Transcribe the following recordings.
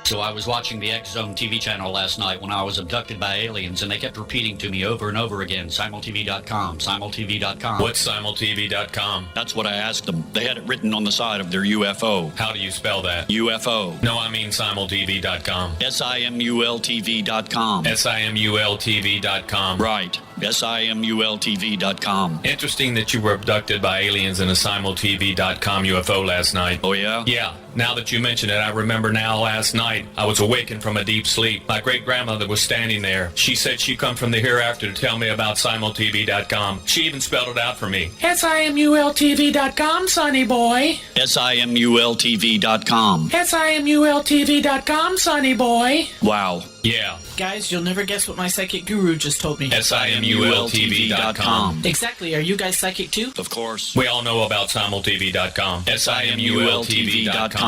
So I was watching the X Zone TV channel last night when I was abducted by aliens, and they kept repeating to me over and over again, simultv.com, simultv.com. What's simultv.com? That's what I asked them. They had it written on the side of their UFO. How do you spell that? UFO. No, I mean simultv.com. simultv.com. simultv.com. Right. simultv.com. Interesting that you were abducted by aliens in a simultv.com UFO last night. Oh, yeah? Yeah. Now that you mention it, I remember now last night I was awakened from a deep sleep. My great-grandmother was standing there. She said she'd come from the hereafter to tell me about simultv.com. She even spelled it out for me. simultv.com, sonny boy. simultv.com. simultv.com, sonny boy. Wow. Yeah. Guys, you'll never guess what my psychic guru just told me. simultv.com. Exactly. Are you guys psychic too? Of course. We all know about simultv.com. simultv.com.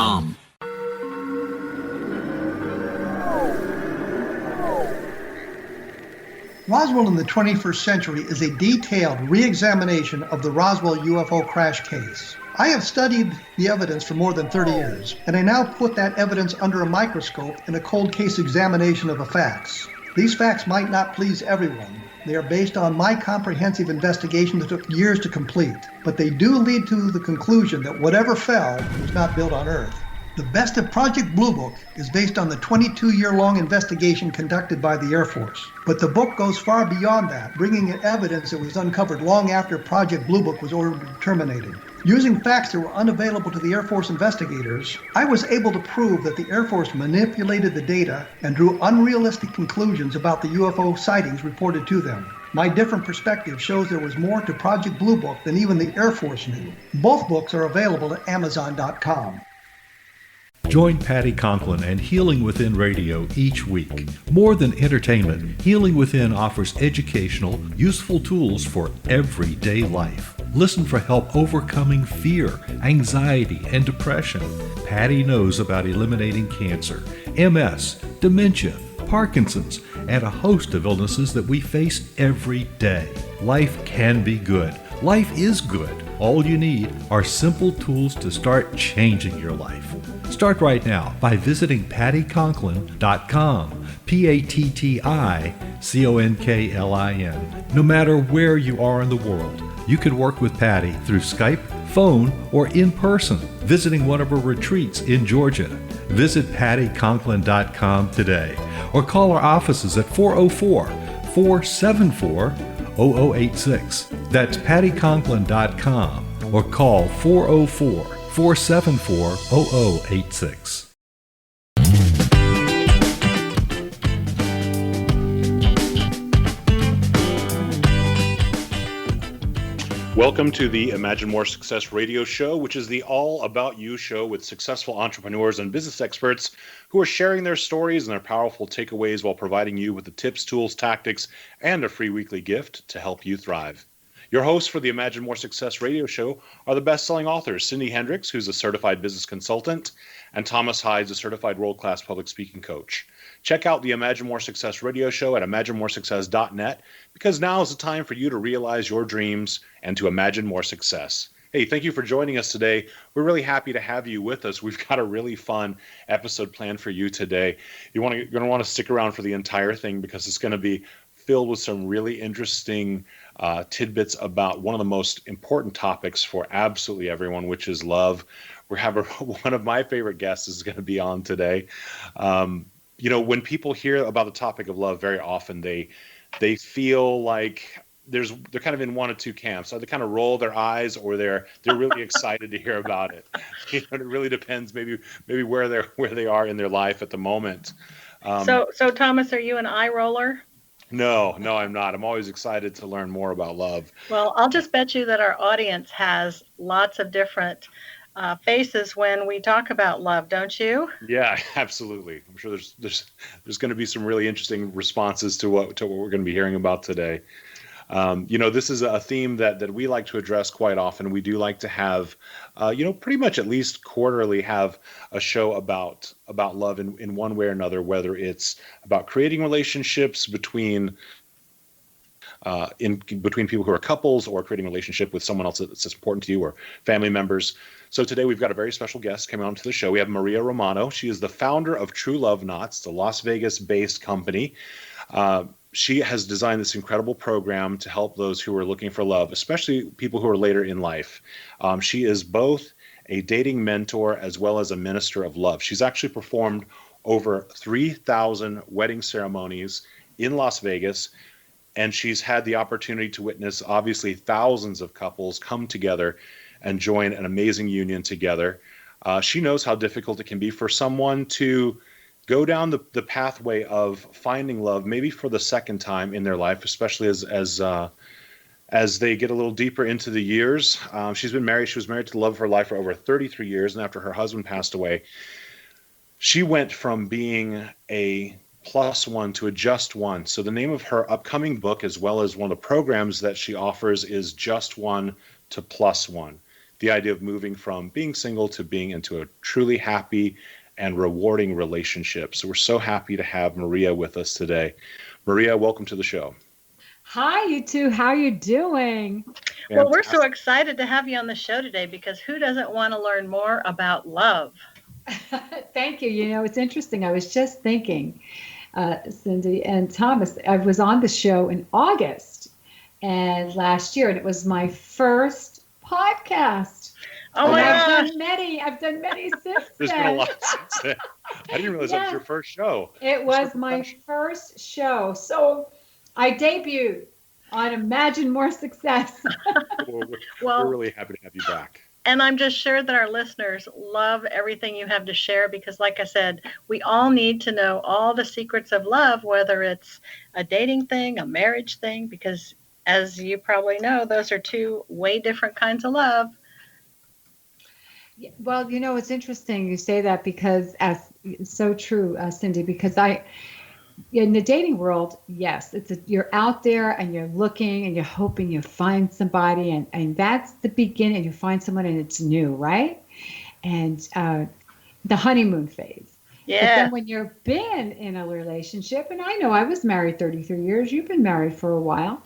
Roswell in the 21st century is a detailed re-examination of the Roswell UFO crash case. I have studied the evidence for more than 30 years, and I now put that evidence under a microscope in a cold case examination of the facts. These facts might not please everyone. They are based on my comprehensive investigation that took years to complete, but they do lead to the conclusion that whatever fell was not built on Earth. The Best of Project Blue Book is based on the 22-year-long investigation conducted by the Air Force. But the book goes far beyond that, bringing in evidence that was uncovered long after Project Blue Book was ordered terminated. Using facts that were unavailable to the Air Force investigators, I was able to prove that the Air Force manipulated the data and drew unrealistic conclusions about the UFO sightings reported to them. My different perspective shows there was more to Project Blue Book than even the Air Force knew. Both books are available at Amazon.com. Join Patty Conklin and Healing Within Radio each week. More than entertainment, Healing Within offers educational, useful tools for everyday life. Listen for help overcoming fear, anxiety, and depression. Patty knows about eliminating cancer, MS, dementia, Parkinson's, and a host of illnesses that we face every day. Life can be good. Life is good. All you need are simple tools to start changing your life. Start right now by visiting pattyconklin.com, PATTICONKLIN. No matter where you are in the world, you can work with Patty through Skype, phone, or in person, visiting one of her retreats in Georgia. Visit pattyconklin.com today or call our offices at 404-474-0086. That's pattyconklin.com or call 404-474-0086. Welcome to the Imagine More Success radio show, which is the all about you show with successful entrepreneurs and business experts who are sharing their stories and their powerful takeaways while providing you with the tips, tools, tactics, and a free weekly gift to help you thrive. Your hosts for the Imagine More Success radio show are the best-selling authors, Cindy Hendricks, who's a certified business consultant, and Thomas Hydes, a certified world-class public speaking coach. Check out the Imagine More Success radio show at imaginemoresuccess.net because now is the time for you to realize your dreams and to imagine more success. Hey, thank you for joining us today. We're really happy to have you with us. We've got a really fun episode planned for you today. You're going to want to stick around for the entire thing because it's going to be filled with some really interesting tidbits about one of the most important topics for absolutely everyone, which is love. We have one of my favorite guests is going to be on today. When people hear about the topic of love, very often they feel like they're kind of in one of two camps. So they kind of roll their eyes, or they're really excited to hear about it. It really depends, maybe where they are in their life at the moment. So Thomas, are you an eye roller? No, I'm not. I'm always excited to learn more about love. Well, I'll just bet you that our audience has lots of different faces when we talk about love, don't you? Yeah, absolutely. I'm sure there's going to be some really interesting responses to what we're going to be hearing about today. This is a theme that we like to address quite often. We do like to have, pretty much at least quarterly have a show about love in one way or another, whether it's about creating relationships between in between people who are couples or creating a relationship with someone else that's important to you or family members. So today we've got a very special guest coming on to the show. We have Maria Romano. She is the founder of True Love Knots, the Las Vegas-based company. She has designed this incredible program to help those who are looking for love, especially people who are later in life. She is both a dating mentor as well as a minister of love. She's actually performed over 3,000 wedding ceremonies in Las Vegas, and she's had the opportunity to witness, obviously, thousands of couples come together and join an amazing union together. She knows how difficult it can be for someone to go down the pathway of finding love, maybe for the second time in their life, especially as they get a little deeper into the years. She's been married. She was married to the love of her life for over 33 years. And after her husband passed away, she went from being a +1 to a just one. So the name of her upcoming book, as well as one of the programs that she offers, is Just One to +1. The idea of moving from being single to being into a truly happy and rewarding relationship. So we're so happy to have Maria with us today. Maria, welcome to the show. Hi, you two. How you doing? Well, we're so excited to have you on the show today because who doesn't want to learn more about love? Thank you. You know, it's interesting. I was just thinking, Cindy and Thomas, I was on the show in August and last year, and it was my first podcast. Oh my gosh. I've done many since There's then. been a lot since then. I didn't realize that was your first show. It was my first show. So I debuted on Imagine More Success. We're really happy to have you back. And I'm just sure that our listeners love everything you have to share because, like I said, we all need to know all the secrets of love, whether it's a dating thing, a marriage thing, because as you probably know, those are two way different kinds of love. Well, you know, it's interesting you say that because it's so true, Cindy, because in the dating world, yes, you're out there and you're looking and you're hoping you find somebody and that's the beginning. You find someone and it's new, right? And the honeymoon phase. Yeah. But then when you've been in a relationship, and I know I was married 33 years, you've been married for a while.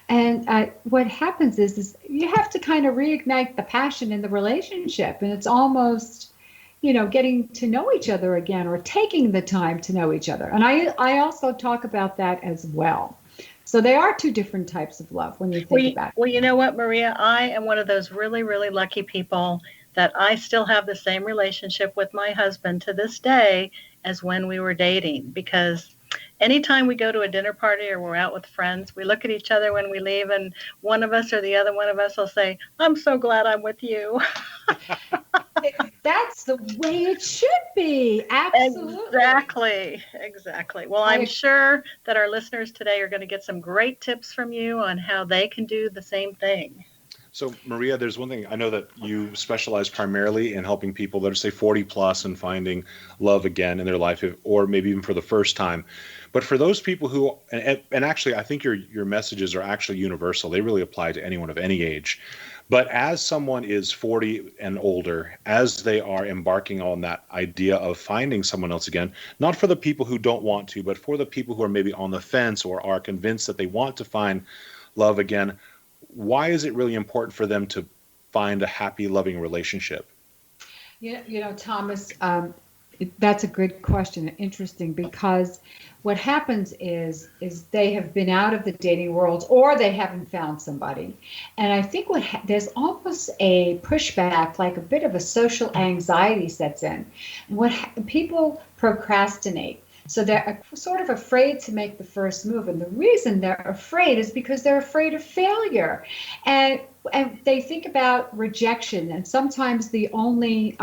And what happens is you have to kind of reignite the passion in the relationship. And it's almost, you know, getting to know each other again or taking the time to know each other. And I also talk about that as well. So they are two different types of love when you think about it. Well, you know what, Maria? I am one of those really, really lucky people that I still have the same relationship with my husband to this day as when we were dating, because anytime we go to a dinner party or we're out with friends, we look at each other when we leave and one of us or the other one of us will say, "I'm so glad I'm with you." That's the way it should be. Absolutely. Exactly. Well, I'm sure that our listeners today are going to get some great tips from you on how they can do the same thing. So, Maria, there's one thing. I know that you specialize primarily in helping people that are, say, 40 plus and finding love again in their life, or maybe even for the first time. But for those people who, and actually, I think your messages are actually universal. They really apply to anyone of any age. But as someone is 40 and older, as they are embarking on that idea of finding someone else again, not for the people who don't want to, but for the people who are maybe on the fence or are convinced that they want to find love again, why is it really important for them to find a happy, loving relationship? You know, Thomas, that's a good question. Interesting, because what happens is they have been out of the dating world or they haven't found somebody. And I think there's almost a pushback, like a bit of a social anxiety sets in. People procrastinate. So they're sort of afraid to make the first move. And the reason they're afraid is because they're afraid of failure. And they think about rejection. And sometimes the only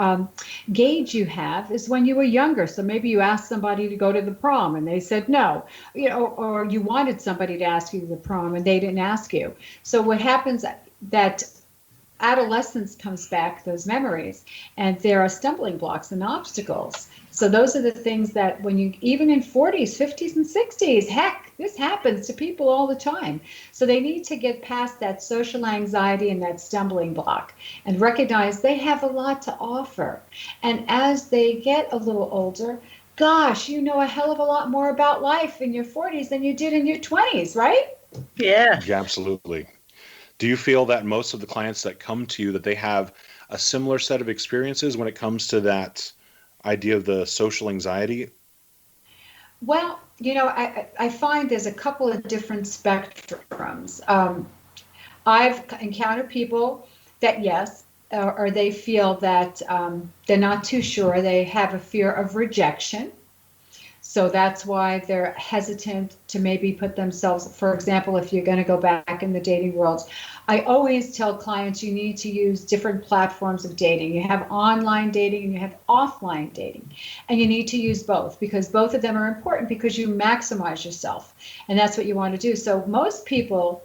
gauge you have is when you were younger. So maybe you asked somebody to go to the prom and they said no, you know, or you wanted somebody to ask you to the prom and they didn't ask you. So what happens that adolescence comes back, those memories, and there are stumbling blocks and obstacles. So those are the things that when you, even in 40s, 50s, and 60s, heck, this happens to people all the time. So they need to get past that social anxiety and that stumbling block and recognize they have a lot to offer. And as they get a little older, gosh, you know a hell of a lot more about life in your 40s than you did in your 20s, right? Yes. Yeah, absolutely. Do you feel that most of the clients that come to you, that they have a similar set of experiences when it comes to that idea of the social anxiety? Well, I find there's a couple of different spectrums. I've encountered people that, yes, or they feel that they're not too sure. They have a fear of rejection. So that's why they're hesitant to maybe put themselves, for example, if you're going to go back in the dating world, I always tell clients you need to use different platforms of dating. You have online dating and you have offline dating, and you need to use both because both of them are important because you maximize yourself, and that's what you want to do. So most people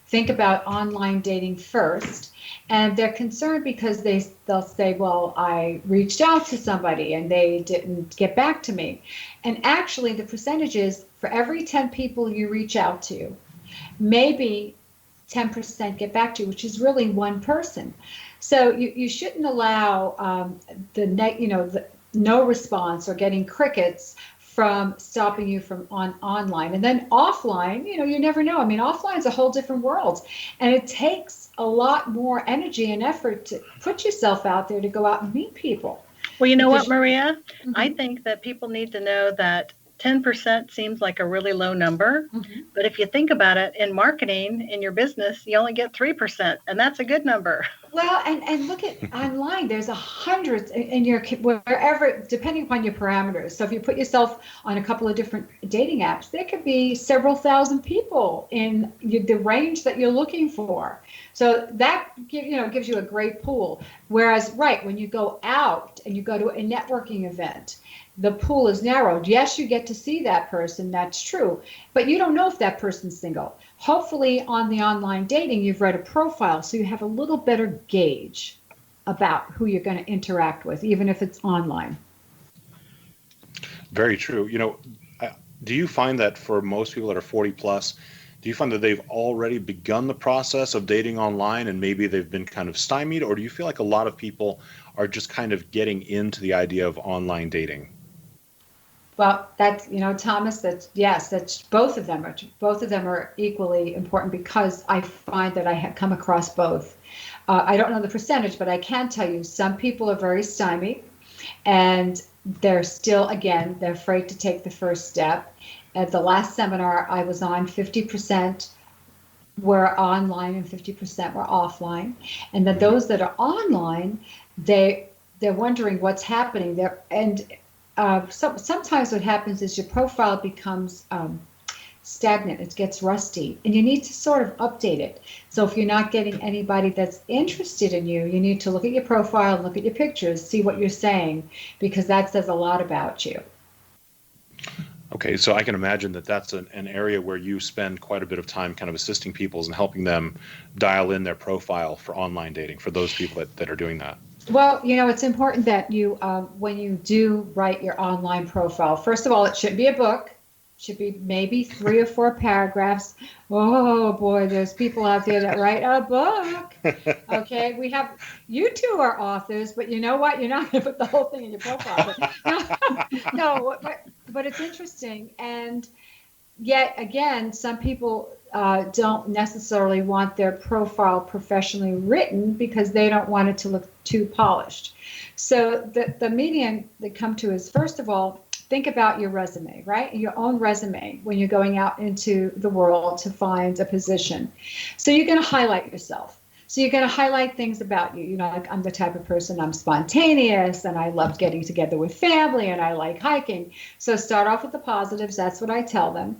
think about online dating first, and they're concerned because they'll say, well, I reached out to somebody and they didn't get back to me. And actually the percentage is for every 10 people you reach out to, maybe 10% get back to you, which is really one person. So you shouldn't allow the no response or getting crickets from stopping you from online. And then offline, you never know. I mean, offline is a whole different world, and it takes a lot more energy and effort to put yourself out there to go out and meet people. Well, you know what, Maria? Mm-hmm. I think that people need to know that 10% seems like a really low number. Mm-hmm. But if you think about it, in marketing, in your business, you only get 3%, and that's a good number. Well, and look at online, there's hundreds in your, wherever, depending upon your parameters. So if you put yourself on a couple of different dating apps, there could be several thousand people in the range that you're looking for. So that gives you a great pool. Whereas, right, when you go out and you go to a networking event, the pool is narrowed. Yes, you get to see that person, that's true, but you don't know if that person's single. Hopefully on the online dating, you've read a profile, so you have a little better gauge about who you're going to interact with, even if it's online. Very true. Do you find that for most people that are 40 plus, do you find that they've already begun the process of dating online and maybe they've been kind of stymied, or do you feel like a lot of people are just kind of getting into the idea of online dating? Well, that's, Thomas, that's both of them are equally important because I find that I have come across both. I don't know the percentage, but I can tell you some people are very stymied and they're still, again, they're afraid to take the first step. At the last seminar I was on, 50% were online and 50% were offline. And then those that are online, they're wondering what's happening there. And sometimes what happens is your profile becomes stagnant, it gets rusty, and you need to sort of update it. So if you're not getting anybody that's interested in you, you need to look at your profile, look at your pictures, see what you're saying, because that says a lot about you. Okay, so I can imagine that that's an area where you spend quite a bit of time kind of assisting people and helping them dial in their profile for online dating, for those people that are doing that. Well, it's important that you, when you do write your online profile, first of all, it should be a book, should be maybe 3 or 4 paragraphs. Oh boy, there's people out there that write a book. Okay, you two are authors, but you know what? You're not going to put the whole thing in your profile. But it's interesting. And yet again, some people don't necessarily want their profile professionally written because they don't want it to look too polished. So the medium they come to is, first of all, think about your resume, right? Your own resume when you're going out into the world to find a position. So you're going to highlight yourself. So you're going to highlight things about you. Like I'm the type of person, I'm spontaneous and I love getting together with family and I like hiking. So start off with the positives. That's what I tell them.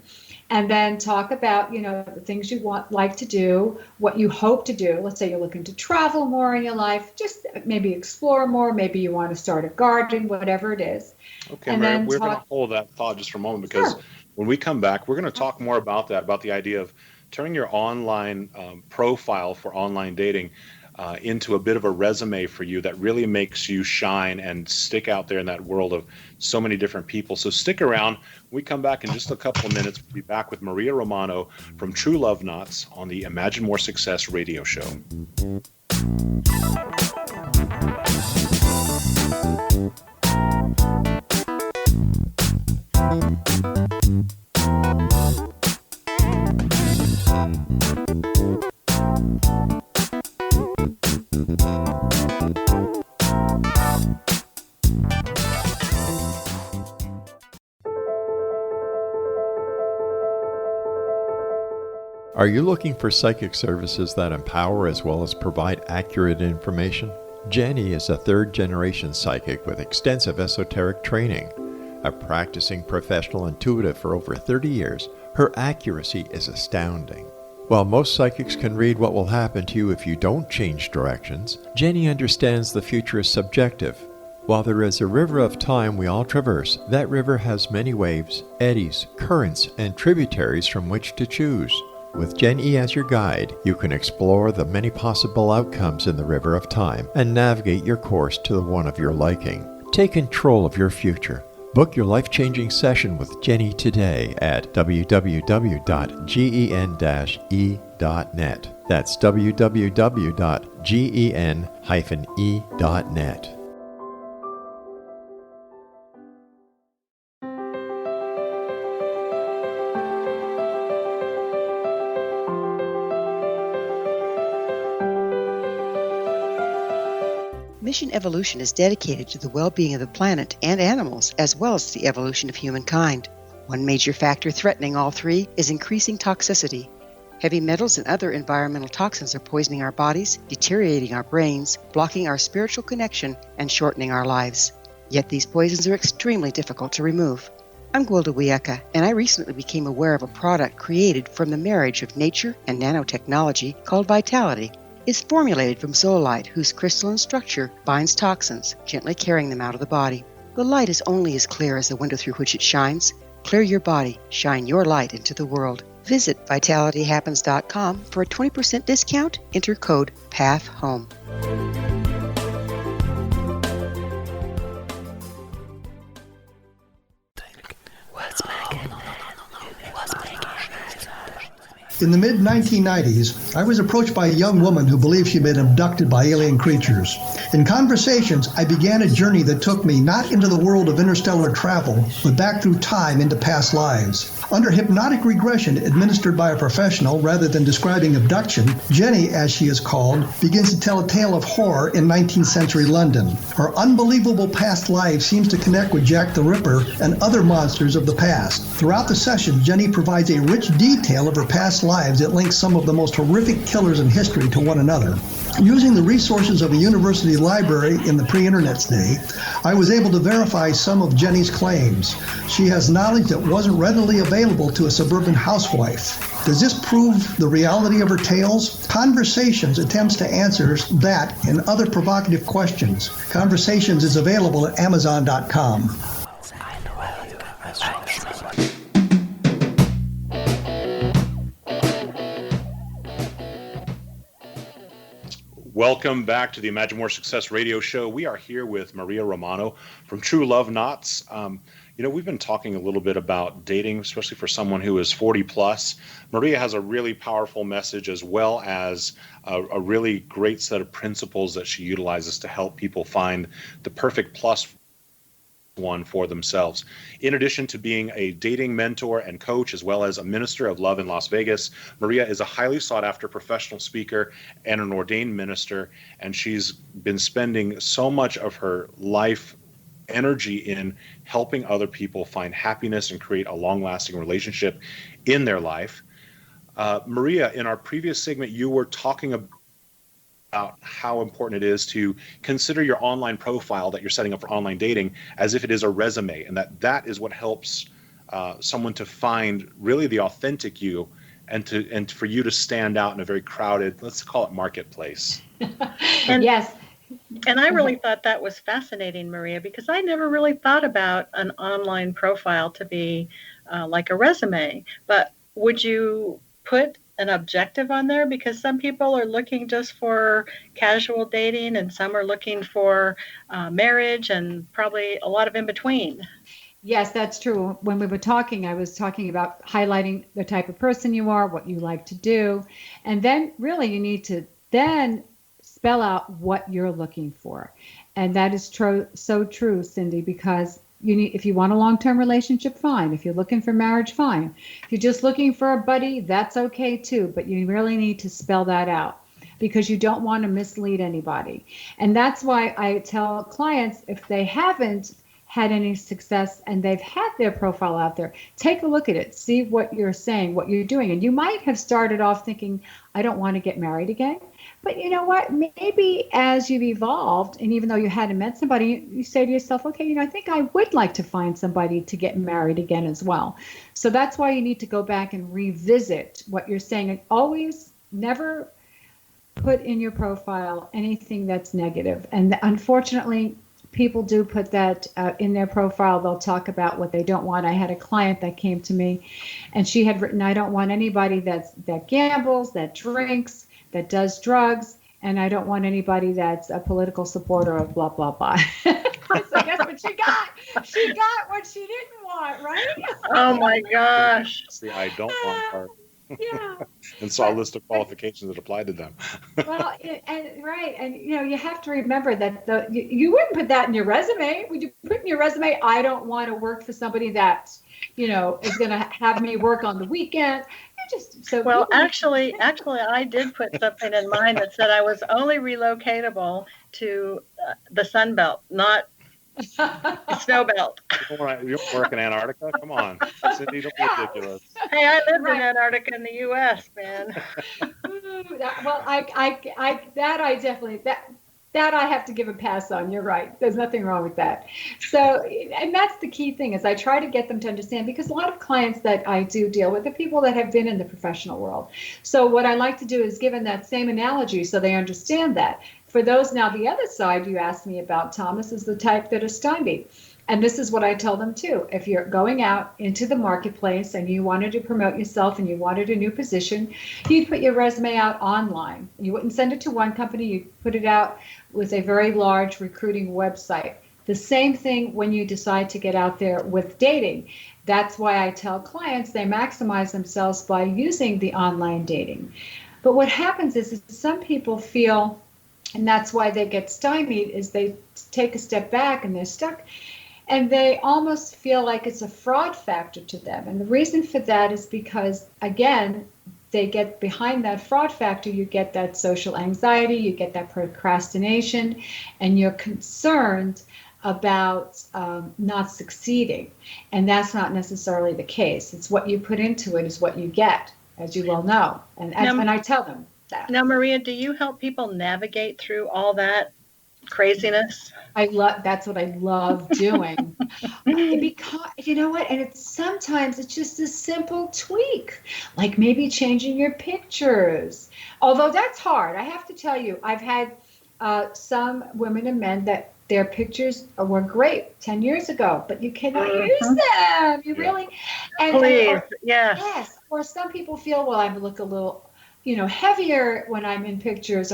And then talk about, the things you like to do, what you hope to do. Let's say you're looking to travel more in your life, just maybe explore more. Maybe you want to start a garden, whatever it is. Okay, Mary, we're going to hold that thought just for a moment because when we come back, we're going to talk more about that, about the idea of turning your online profile for online dating into a bit of a resume for you that really makes you shine and stick out there in that world of so many different people. So stick around. When we come back in just a couple of minutes, we'll be back with Maria Romano from True Love Knots on the Imagine More Success radio show. Are you looking for psychic services that empower as well as provide accurate information? Jenny is a third-generation psychic with extensive esoteric training. A practicing professional intuitive for over 30 years, her accuracy is astounding. While most psychics can read what will happen to you if you don't change directions, Jenny understands the future is subjective. While there is a river of time we all traverse, that river has many waves, eddies, currents, and tributaries from which to choose. With Jenny as your guide, you can explore the many possible outcomes in the river of time and navigate your course to the one of your liking. Take control of your future. Book your life-changing session with Jenny today at www.gen-e.net. That's www.gen-e.net. Mission Evolution is dedicated to the well-being of the planet and animals, as well as the evolution of humankind. One major factor threatening all three is increasing toxicity. Heavy metals and other environmental toxins are poisoning our bodies, deteriorating our brains, blocking our spiritual connection, and shortening our lives. Yet these poisons are extremely difficult to remove. I'm Gwilda Wiyaka, and I recently became aware of a product created from the marriage of nature and nanotechnology called Vitality. It's formulated from zoolite, whose crystalline structure binds toxins, gently carrying them out of the body. The light is only as clear as the window through which it shines. Clear your body, shine your light into the world. Visit vitalityhappens.com for a 20% discount. Enter code PATHHOME. In the mid-1990s, I was approached by a young woman who believed she'd been abducted by alien creatures. In conversations, I began a journey that took me not into the world of interstellar travel, but back through time into past lives. Under hypnotic regression administered by a professional rather than describing abduction, Jenny, as she is called, begins to tell a tale of horror in 19th century London. Her unbelievable past life seems to connect with Jack the Ripper and other monsters of the past. Throughout the session, Jenny provides a rich detail of her past lives that links some of the most horrific killers in history to one another. Using the resources of a university library in the pre-internet's day, I was able to verify some of Jenny's claims. She has knowledge that wasn't readily available to a suburban housewife. Does this prove the reality of her tales? Conversations attempts to answer that and other provocative questions. Conversations is available at Amazon.com. Welcome back to the Imagine More Success radio show. We are here with Maria Romano from True Love Knots. We've been talking a little bit about dating, especially for someone who is 40 plus. Maria has a really powerful message as well as a really great set of principles that she utilizes to help people find the perfect plus one for themselves. In addition to being a dating mentor and coach, as well as a minister of love in Las Vegas, Maria is a highly sought after professional speaker and an ordained minister, and she's been spending so much of her life energy in helping other people find happiness and create a long-lasting relationship in their life. Maria, in our previous segment, you were talking about how important it is to consider your online profile that you're setting up for online dating as if it is a resume, and that is what helps someone to find really the authentic you and for you to stand out in a very crowded, let's call it marketplace. Yes. And I really thought that was fascinating, Maria, because I never really thought about an online profile to be like a resume. But would you put an objective on there? Because some people are looking just for casual dating and some are looking for marriage and probably a lot of in between. Yes, that's true. When we were talking, I was talking about highlighting the type of person you are, what you like to do. And then really you need to then spell out what you're looking for. And that is so true, Cindy, because if you want a long-term relationship, fine. If you're looking for marriage, fine. If you're just looking for a buddy, that's okay too. But you really need to spell that out because you don't want to mislead anybody. And that's why I tell clients, if they haven't had any success and they've had their profile out there, take a look at it, see what you're saying, what you're doing. And you might have started off thinking, I don't want to get married again. But you know what? Maybe as you've evolved, and even though you hadn't met somebody, you say to yourself, okay, I think I would like to find somebody to get married again as well. So that's why you need to go back and revisit what you're saying. And always never put in your profile anything that's negative. And unfortunately, people do put that in their profile. They'll talk about what they don't want. I had a client that came to me and she had written, I don't want anybody that gambles, that drinks, that does drugs, and I don't want anybody that's a political supporter of blah, blah, blah. So guess what she got? She got what she didn't want, right? Oh my gosh. See, I don't want her. Yeah. And saw a list of qualifications that applied to them. Well, and you have to remember that you wouldn't put that in your resume. Would you put in your resume, I don't want to work for somebody that, is going to have me work on the weekend? Actually, I did put something in mine that said I was only relocatable to the Sun Belt, not the Snow Belt. You don't work in Antarctica? Come on. Cindy, don't be ridiculous. Hey, I lived in Antarctica in the U.S., man. That I have to give a pass on. You're right. There's nothing wrong with that. So, and that's the key thing is I try to get them to understand, because a lot of clients that I do deal with are people that have been in the professional world. So what I like to do is give them that same analogy so they understand that. For those now, the other side you asked me about, Thomas, is the type that are stymied. And this is what I tell them too. If you're going out into the marketplace and you wanted to promote yourself and you wanted a new position, you'd put your resume out online. You wouldn't send it to one company, you'd put it out with a very large recruiting website. The same thing when you decide to get out there with dating. That's why I tell clients they maximize themselves by using the online dating. But what happens is some people feel, and that's why they get stymied, is they take a step back and they're stuck. And they almost feel like it's a fraud factor to them. And the reason for that is because, again, they get behind that fraud factor, you get that social anxiety, you get that procrastination, and you're concerned about not succeeding. And that's not necessarily the case. It's what you put into it is what you get, as you well know. And I tell them that. Now, Maria, do you help people navigate through all that craziness? That's what I love doing. Because you know what, and sometimes it's just a simple tweak, like maybe changing your pictures. Although that's hard, I have to tell you, I've had some women and men that their pictures were great 10 years ago, but you cannot use them. You really, yes. Or some people feel, well, I look a little heavier when I'm in pictures,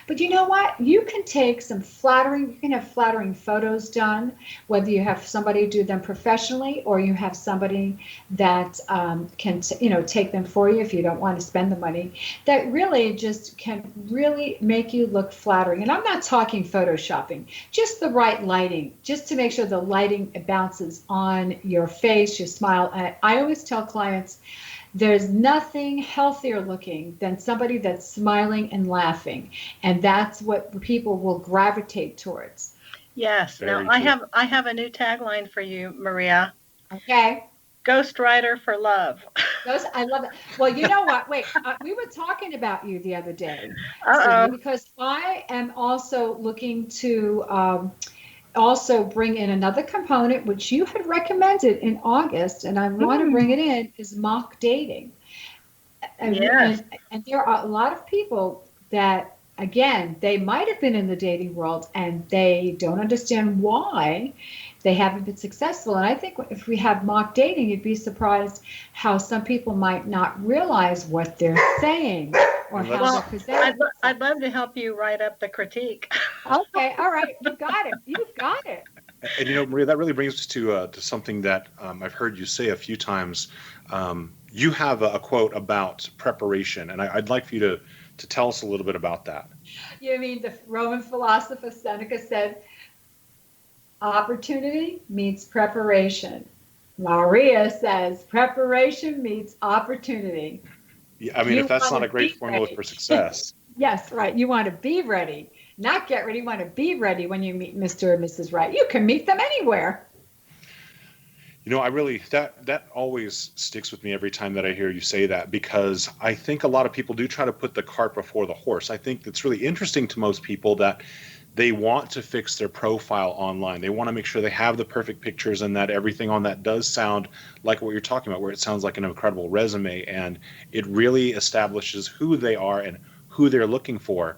but you know what? You can take you can have flattering photos done, whether you have somebody do them professionally or you have somebody that can, take them for you if you don't want to spend the money, that really just can really make you look flattering. And I'm not talking photoshopping, just the right lighting, just to make sure the lighting bounces on your face, your smile. I always tell clients, there's nothing healthier looking than somebody that's smiling and laughing. And that's what people will gravitate towards. Yes. Now, I have a new tagline for you, Maria. Okay. Ghost Rider for love. I love it. Well, you know what? Wait, we were talking about you the other day. Because I am also looking to also bring in another component, which you had recommended in August, and I want to bring it in, is mock dating. And there are a lot of people that, again, they might have been in the dating world and they don't understand why they haven't been successful. And I think if we have mock dating, you'd be surprised how some people might not realize what they're saying or how they're presenting. I'd love to help you write up the critique. Okay, all right, you got it. You've got it. And Maria, that really brings us to something that I've heard you say a few times. You have a quote about preparation, and I'd like for you to tell us a little bit about that. You mean the Roman philosopher Seneca said, opportunity meets preparation. Maria says preparation meets opportunity. Yeah, I mean, if that's not a great formula for success. Yes, right. You want to be ready, not get ready. You want to be ready when you meet Mr. or Mrs. Right. You can meet them anywhere. I really, that always sticks with me every time that I hear you say that, because I think a lot of people do try to put the cart before the horse. I think it's really interesting to most people that they want to fix their profile online. They want to make sure they have the perfect pictures and that everything on that does sound like what you're talking about, where it sounds like an incredible resume, and it really establishes who they are and who they're looking for.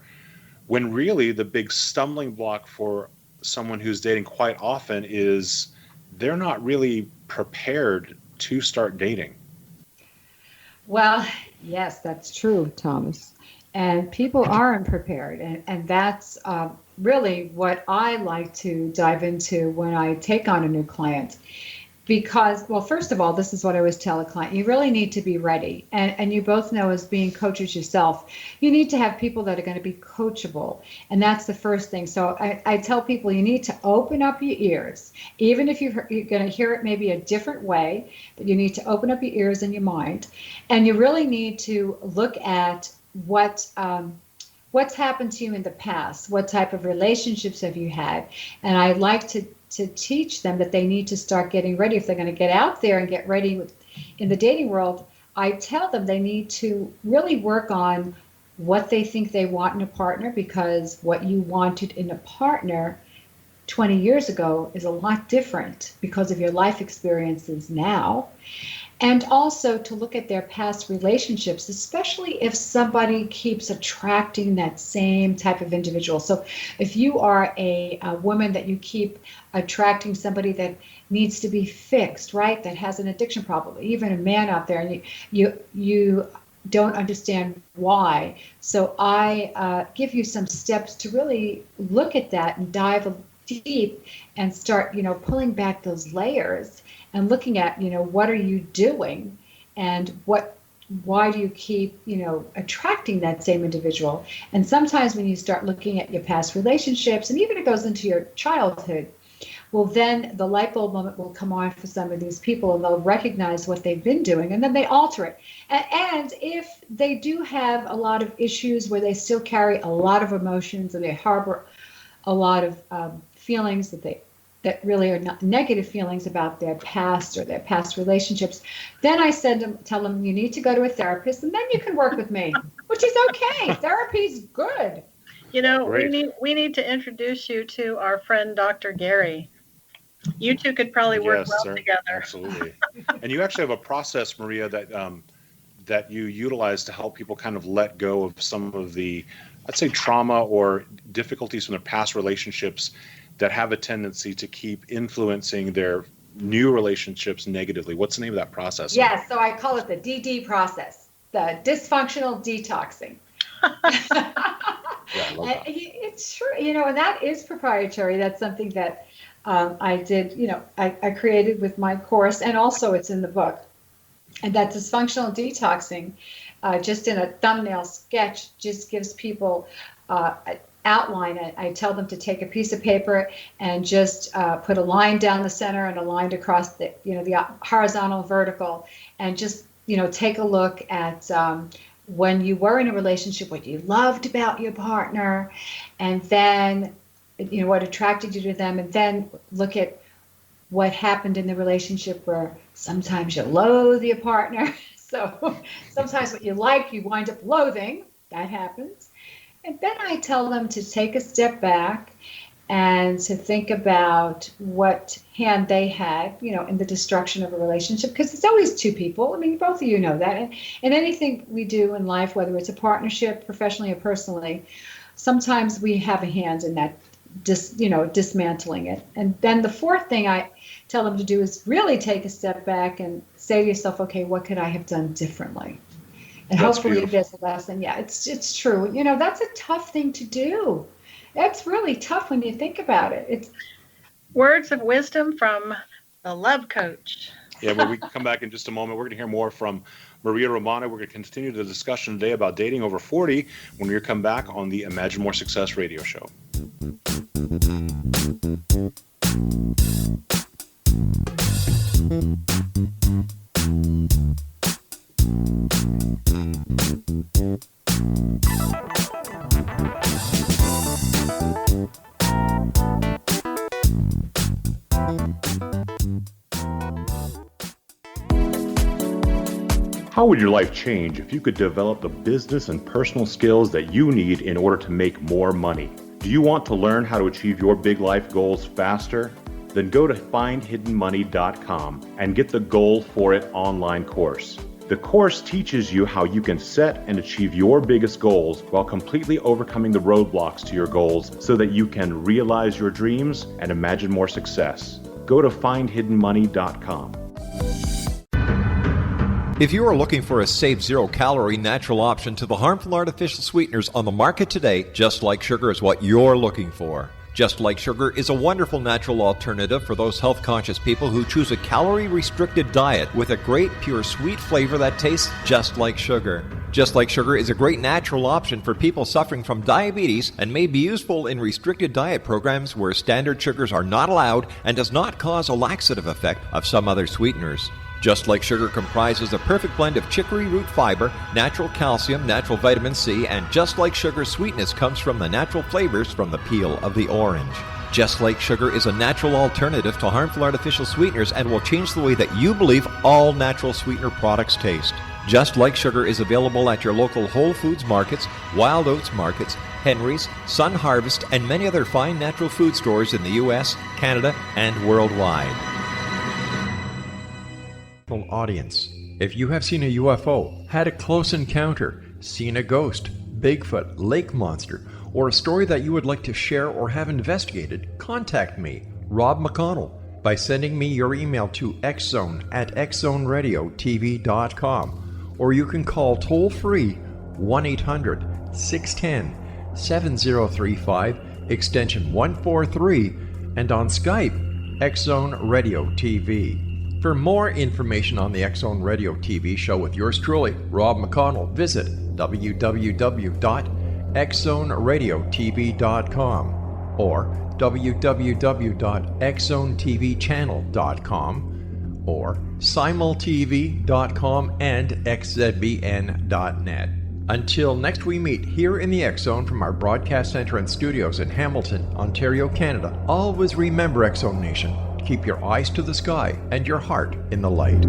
When really the big stumbling block for someone who's dating quite often is they're not really prepared to start dating. Well, yes, that's true, Thomas. And people aren't prepared. And that's really what I like to dive into when I take on a new client. Because, well, first of all, this is what I always tell a client. You really need to be ready. And you both know, as being coaches yourself, you need to have people that are going to be coachable. And that's the first thing. So I tell people you need to open up your ears. Even if you're going to hear it maybe a different way, but you need to open up your ears and your mind. And you really need to look at what's happened to you in the past. What type of relationships have you had? And I like to teach them that they need to start getting ready. If they're going to get out there and get ready in the dating world, I tell them they need to really work on what they think they want in a partner, because what you wanted in a partner 20 years ago is a lot different because of your life experiences now. And also to look at their past relationships, especially if somebody keeps attracting that same type of individual. So if you are a woman that you keep attracting somebody that needs to be fixed, right? That has an addiction problem, even a man out there, and you don't understand why. So I give you some steps to really look at that and dive deep and start, pulling back those layers and looking at, what are you doing, and why do you keep, attracting that same individual? And sometimes when you start looking at your past relationships, and even it goes into your childhood, well, then the light bulb moment will come on for some of these people, and they'll recognize what they've been doing, and then they alter it. And if they do have a lot of issues where they still carry a lot of emotions and they harbor a lot of feelings that really are not negative feelings about their past or their past relationships, then I tell them you need to go to a therapist, and then you can work with me, which is okay. Therapy's good. We need to introduce you to our friend Dr. Gary. You two could probably work together. Absolutely. And you actually have a process, Maria, that you utilize to help people kind of let go of some of the, I'd say, trauma or difficulties from their past relationships that have a tendency to keep influencing their new relationships negatively. What's the name of that process? Yes, so I call it the DD process, the dysfunctional detoxing. Yeah, I love that. It's true, and that is proprietary. That's something that I did, I created with my course, and also it's in the book. And that dysfunctional detoxing, just in a thumbnail sketch, just gives people outline it. I tell them to take a piece of paper and just put a line down the center and a line across the, the horizontal, vertical, and just, take a look at when you were in a relationship, what you loved about your partner, and then, what attracted you to them, and then look at what happened in the relationship where sometimes you loathe your partner. So sometimes what you like, you wind up loathing. That happens. And then I tell them to take a step back and to think about what hand they had, in the destruction of a relationship, because it's always two people. I mean, both of you know that. And anything we do in life, whether it's a partnership, professionally or personally, sometimes we have a hand in that, dismantling it. And then the fourth thing I tell them to do is really take a step back and say to yourself, okay, what could I have done differently? And That's hopefully beautiful. there's a lesson. Yeah, it's true. That's a tough thing to do. That's really tough when you think about it. It's words of wisdom from the love coach. Yeah, when we come back in just a moment, we're going to hear more from Maria Romano. We're going to continue the discussion today about dating over 40 when we come back on the Imagine More Success radio show. How would your life change if you could develop the business and personal skills that you need in order to make more money? Do you want to learn how to achieve your big life goals faster? Then go to findhiddenmoney.com and get the Goal for It online course. The course teaches you how you can set and achieve your biggest goals while completely overcoming the roadblocks to your goals so that you can realize your dreams and imagine more success. Go to findhiddenmoney.com. If you are looking for a safe, zero-calorie natural option to the harmful artificial sweeteners on the market today, Just Like Sugar is what you're looking for. Just Like Sugar is a wonderful natural alternative for those health-conscious people who choose a calorie-restricted diet with a great, pure, sweet flavor that tastes just like sugar. Just Like Sugar is a great natural option for people suffering from diabetes and may be useful in restricted diet programs where standard sugars are not allowed and does not cause a laxative effect of some other sweeteners. Just Like Sugar comprises a perfect blend of chicory root fiber, natural calcium, natural vitamin C, and Just Like Sugar's sweetness comes from the natural flavors from the peel of the orange. Just Like Sugar is a natural alternative to harmful artificial sweeteners and will change the way that you believe all natural sweetener products taste. Just Like Sugar is available at your local Whole Foods markets, Wild Oats markets, Henry's, Sun Harvest, and many other fine natural food stores in the U.S., Canada, and worldwide. Audience. If you have seen a UFO, had a close encounter, seen a ghost, Bigfoot, lake monster, or a story that you would like to share or have investigated, contact me, Rob McConnell, by sending me your email to xzone@xzoneradiotv.com, or you can call toll-free 1-800-610-7035, extension 143, and on Skype, Xzone Radio TV. For more information on the Xzone Radio TV show with yours truly, Rob McConnell, visit www.xzoneradiotv.com or www.xzonetvchannel.com or simultv.com and xzbn.net. Until next we meet here in the X-Zone from our broadcast center and studios in Hamilton, Ontario, Canada, always remember, X-Zone Nation, keep your eyes to the sky and your heart in the light.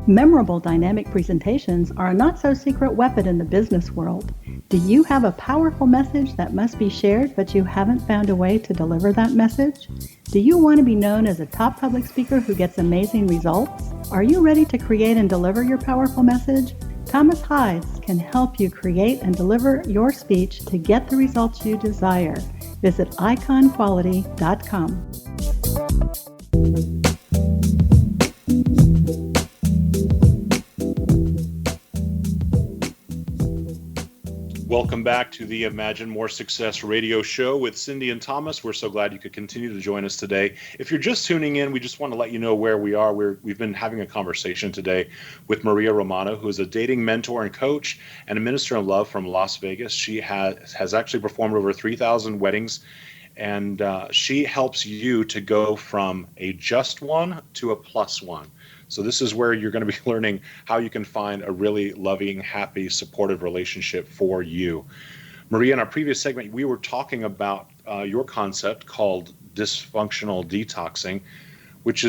Memorable dynamic presentations are a not-so-secret weapon in the business world. Do you have a powerful message that must be shared, but you haven't found a way to deliver that message? Do you want to be known as a top public speaker who gets amazing results? Are you ready to create and deliver your powerful message? Thomas Hides can help you create and deliver your speech to get the results you desire. Visit iconquality.com. Welcome back to the Imagine More Success radio show with Cindy and Thomas. We're so glad you could continue to join us today. If you're just tuning in, we just want to let you know where we are. We've been having a conversation today with Maria Romano, who is a dating mentor and coach and a minister of love from Las Vegas. She has actually performed over 3,000 weddings, and she helps you to go from a just one to a plus one. So this is where you're going to be learning how you can find a really loving, happy, supportive relationship for you. Maria, in our previous segment, we were talking about your concept called dysfunctional detoxing, which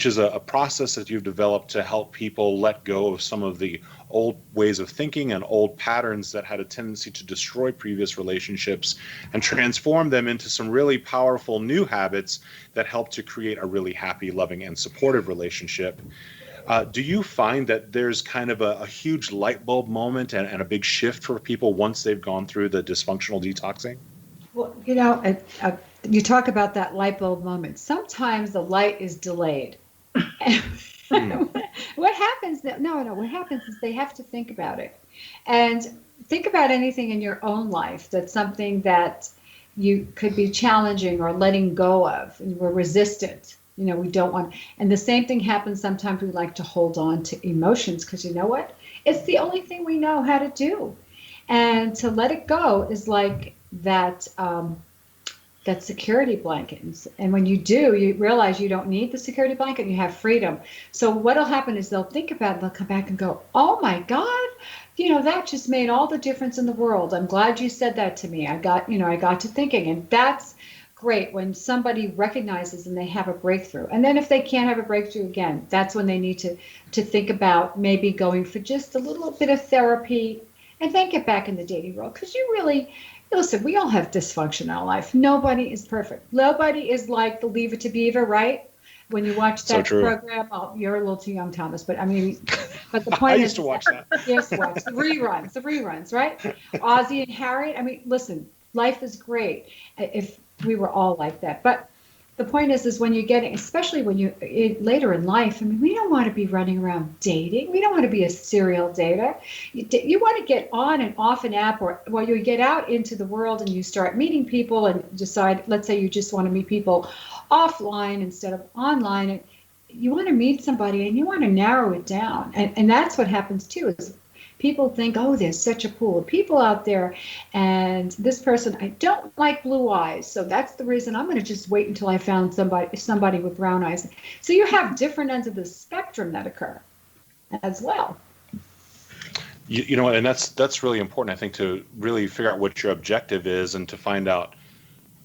is a process that you've developed to help people let go of some of the old ways of thinking and old patterns that had a tendency to destroy previous relationships and transform them into some really powerful new habits that help to create a really happy, loving, and supportive relationship. Do you find that there's kind of a huge light bulb moment and a big shift for people once they've gone through the dysfunctional detoxing? Well, you talk about that light bulb moment. Sometimes the light is delayed. What happens? What happens is they have to think about it, and think about anything in your own life that's something that you could be challenging or letting go of, and we're resistant. We don't want. And the same thing happens sometimes. We like to hold on to emotions because you know what? It's the only thing we know how to do, and to let it go is like that. That security blanket. And when you do, you realize you don't need the security blanket and you have freedom. So what'll happen is they'll think about it, they'll come back and go, oh my God, that just made all the difference in the world. I'm glad you said that to me. I got to thinking, and that's great when somebody recognizes and they have a breakthrough. And then if they can't have a breakthrough again, that's when they need to think about maybe going for just a little bit of therapy and then get back in the dating world. Because listen, we all have dysfunction in our life. Nobody is perfect. Nobody is like the Leave It to Beaver, right? When you watch that program, you're a little too young, Thomas, but but the point is, I used to watch that. Yes, watch the reruns, right? Ozzie and Harriet. Listen, life is great if we were all like that. But the point is when you're getting, especially when you later in life, we don't want to be running around dating. We don't want to be a serial dater. You want to get on and off an app, or you get out into the world and you start meeting people and decide, let's say you just want to meet people offline instead of online. And you want to meet somebody and you want to narrow it down. And that's what happens too, is people think, oh, there's such a pool of people out there, and this person, I don't like blue eyes, so that's the reason I'm going to just wait until I found somebody with brown eyes. So you have different ends of the spectrum that occur as well. You know, and that's really important, I think, to really figure out what your objective is and to find out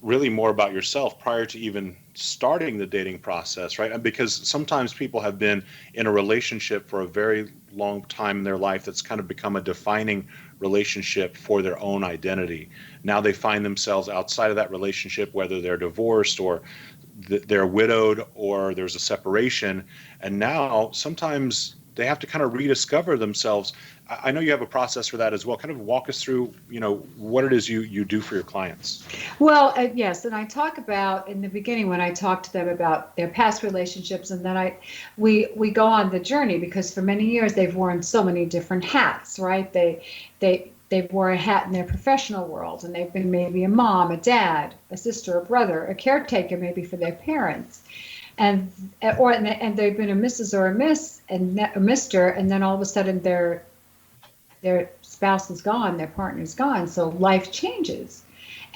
really more about yourself prior to even starting the dating process, right? Because sometimes people have been in a relationship for a very long time in their life that's kind of become a defining relationship for their own identity. Now they find themselves outside of that relationship, whether they're divorced or they're widowed or there's a separation, and now sometimes they have to kind of rediscover themselves. I know you have a process for that as well. Kind of walk us through, what it is you do for your clients. Well, yes, and I talk about in the beginning when I talk to them about their past relationships, and then we go on the journey, because for many years they've worn so many different hats, right? They wore a hat in their professional world, and they've been maybe a mom, a dad, a sister, a brother, a caretaker maybe for their parents. And they've been a Mrs. or a Miss and a Mr., and then all of a sudden their spouse is gone, their partner is gone, so life changes.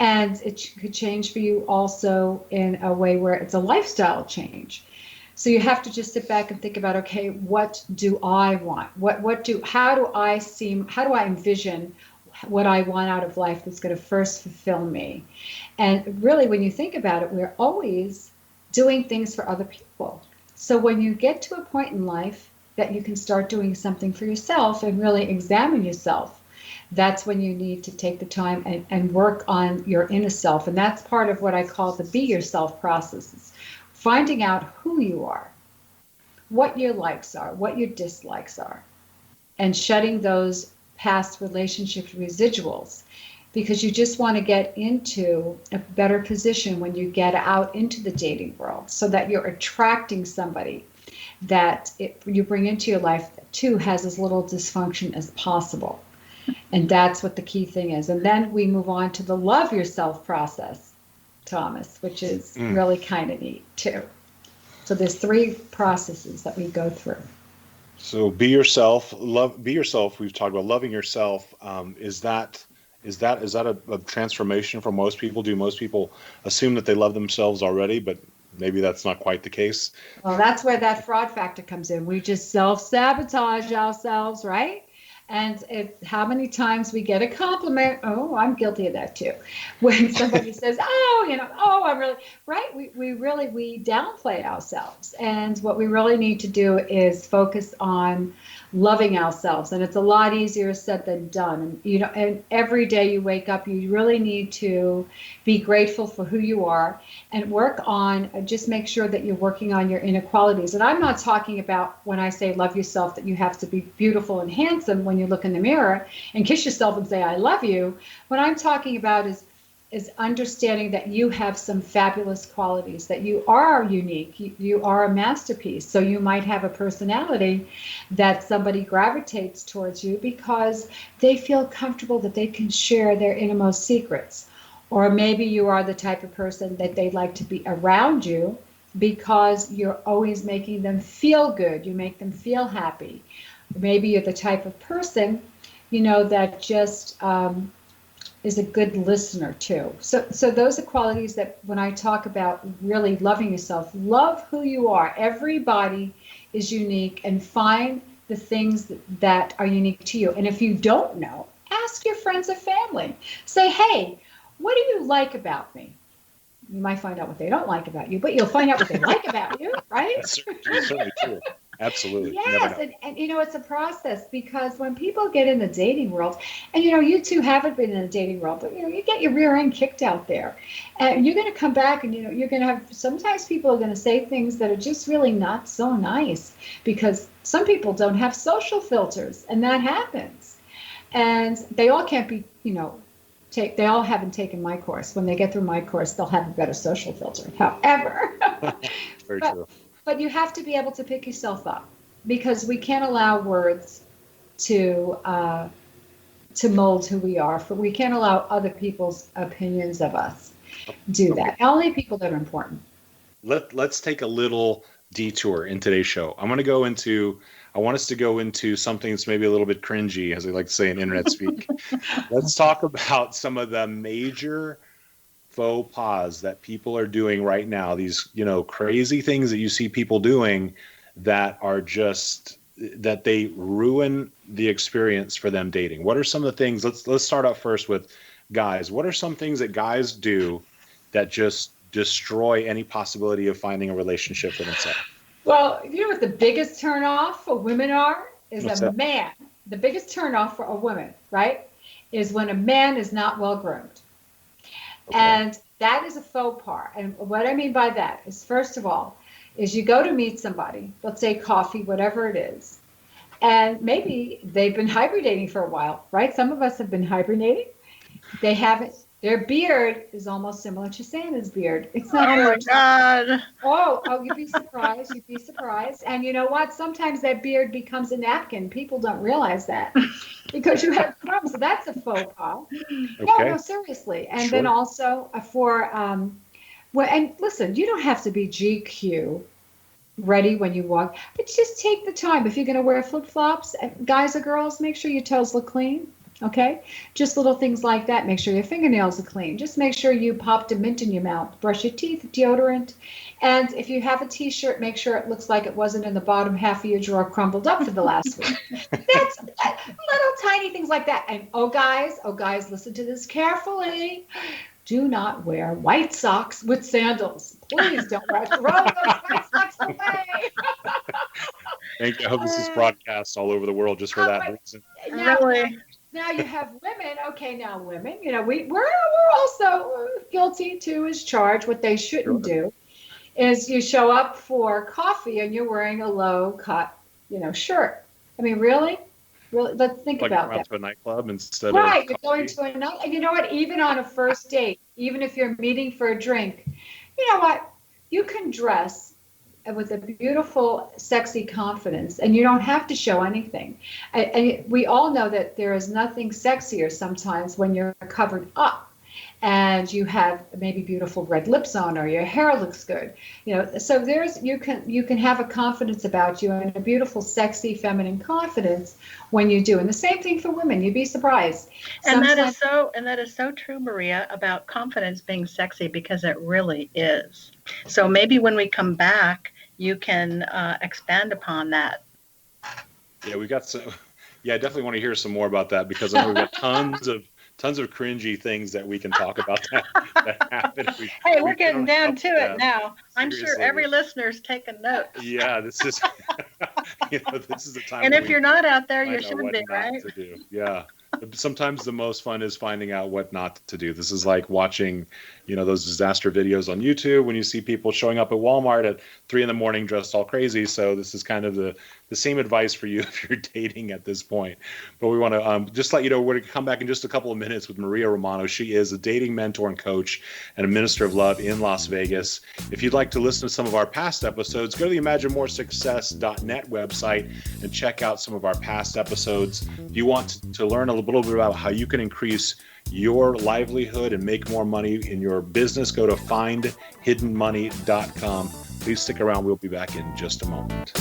And it could change for you also in a way where it's a lifestyle change. So you have to just sit back and think about, okay, what do I want? How do I envision what I want out of life that's going to first fulfill me? And really, when you think about it, we're always doing things for other people. So when you get to a point in life that you can start doing something for yourself and really examine yourself, that's when you need to take the time and work on your inner self. And that's part of what I call the Be Yourself processes. Finding out who you are, what your likes are, what your dislikes are, and shedding those past relationship residuals, because you just want to get into a better position when you get out into the dating world, so that you're attracting somebody that you bring into your life that too has as little dysfunction as possible. And that's what the key thing is. And then we move on to the Love Yourself process, Thomas, which is really kind of neat too. So there's 3 processes that we go through. So be yourself, be yourself. We've talked about loving yourself. Is that a transformation for most people? Do most people assume that they love themselves already, but maybe that's not quite the case? Well, that's where that fraud factor comes in. We just self-sabotage ourselves, right? And how many times we get a compliment? Oh, I'm guilty of that too. When somebody says, I'm really, right? We downplay ourselves. And what we really need to do is focus on loving ourselves. And it's a lot easier said than done. And every day you wake up, you really need to be grateful for who you are and work on, just make sure that you're working on your inequalities. And I'm not talking about, when I say love yourself, that you have to be beautiful and handsome when you look in the mirror and kiss yourself and say, I love you. What I'm talking about is understanding that you have some fabulous qualities, that you are unique, you are a masterpiece. So you might have a personality that somebody gravitates towards you because they feel comfortable that they can share their innermost secrets. Or maybe you are the type of person that they like to be around you because you're always making them feel good, you make them feel happy. Maybe you're the type of person, that just is a good listener too. So those are qualities that when I talk about really loving yourself, love who you are. Everybody is unique, and find the things that are unique to you. And if you don't know, ask your friends and family. Say, hey, what do you like about me? You might find out what they don't like about you, but you'll find out what they like about you, right? That's certainly true. Absolutely. Yes, and it's a process, because when people get in the dating world, and you two haven't been in the dating world, but you get your rear end kicked out there, and you're going to come back, and you're going to have, sometimes people are going to say things that are just really not so nice, because some people don't have social filters, and that happens, and they all can't be, they all haven't taken my course. When they get through my course, they'll have a better social filter. However, Very true. But you have to be able to pick yourself up, because we can't allow words to mold who we are. We can't allow other people's opinions of us do that. Only people that are important. Let's take a little detour in today's show. I want us to go into something that's maybe a little bit cringy, as they like to say in internet speak. Let's talk about some of the major faux pas that people are doing right now. These, crazy things that you see people doing that are just, that they ruin the experience for them dating. What are some of the things? Let's start out first with guys. What are some things that guys do that just destroy any possibility of finding a relationship for themselves? Well, you know what the biggest turnoff for women is What's a that? man. The biggest turnoff for a woman, right, is when a man is not well groomed. Okay. And that is a faux pas. And what I mean by that is, first of all, is you go to meet somebody, let's say coffee, whatever it is, and maybe they've been hibernating for a while, right? Some of us have been hibernating. They haven't. Their beard is almost similar to Santa's beard. It's not. Oh my God. Oh, you'd be surprised. You'd be surprised. And you know what? Sometimes that beard becomes a napkin. People don't realize that because you have crumbs. So that's a faux pas. Okay. No, seriously. And Sure. then also and listen, you don't have to be GQ ready when you walk, but just take the time. If you're going to wear flip-flops, guys or girls, make sure your toes look clean. Okay, just little things like that. Make sure your fingernails are clean. Just make sure you popped a mint in your mouth. Brush your teeth, deodorant. And if you have a t-shirt, make sure it looks like it wasn't in the bottom half of your drawer crumbled up for the last week. That's little tiny things like that. And oh guys, listen to this carefully. Do not wear white socks with sandals. Please don't throw those white socks away. Thank you. I hope this is broadcast all over the world just for that reason. Now you have women. Okay, now women, we're also guilty too, is charged. What they shouldn't do is you show up for coffee and you're wearing a low cut, shirt. I mean, really, let's think about that. To a nightclub instead right, of you're going to a night, and you know what? Even on a first date, even if you're meeting for a drink, you know what? You can dress with a beautiful, sexy confidence, and you don't have to show anything. And we all know that there is nothing sexier sometimes when you're covered up and you have maybe beautiful red lips on, or your hair looks good. So you can have a confidence about you, and a beautiful, sexy, feminine confidence when you do. And the same thing for women. You'd be surprised. And that is so true, Maria, about confidence being sexy, because it really is. So maybe when we come back, you can expand upon that. Yeah, we got some. Yeah, I definitely want to hear some more about that, because I know we've got tons of cringy things that we can talk about that happen. Hey, we're getting down to it now. I'm sure every listener's taking notes. Yeah, this is this is the time. And if you're not out there, you should be, right? To do. Yeah. Sometimes the most fun is finding out what not to do. This is like watching, those disaster videos on YouTube when you see people showing up at Walmart at 3 a.m. dressed all crazy. So this is kind of the same advice for you if you're dating at this point. But we want to just let you know we're going to come back in just a couple of minutes with Maria Romano. She is a dating mentor and coach and a minister of love in Las Vegas. If you'd like to listen to some of our past episodes, go to the ImagineMoreSuccess.net website and check out some of our past episodes. If you want to learn a little bit about how you can increase your livelihood and make more money in your business, go to findhiddenmoney.com. Please stick around. We'll be back in just a moment.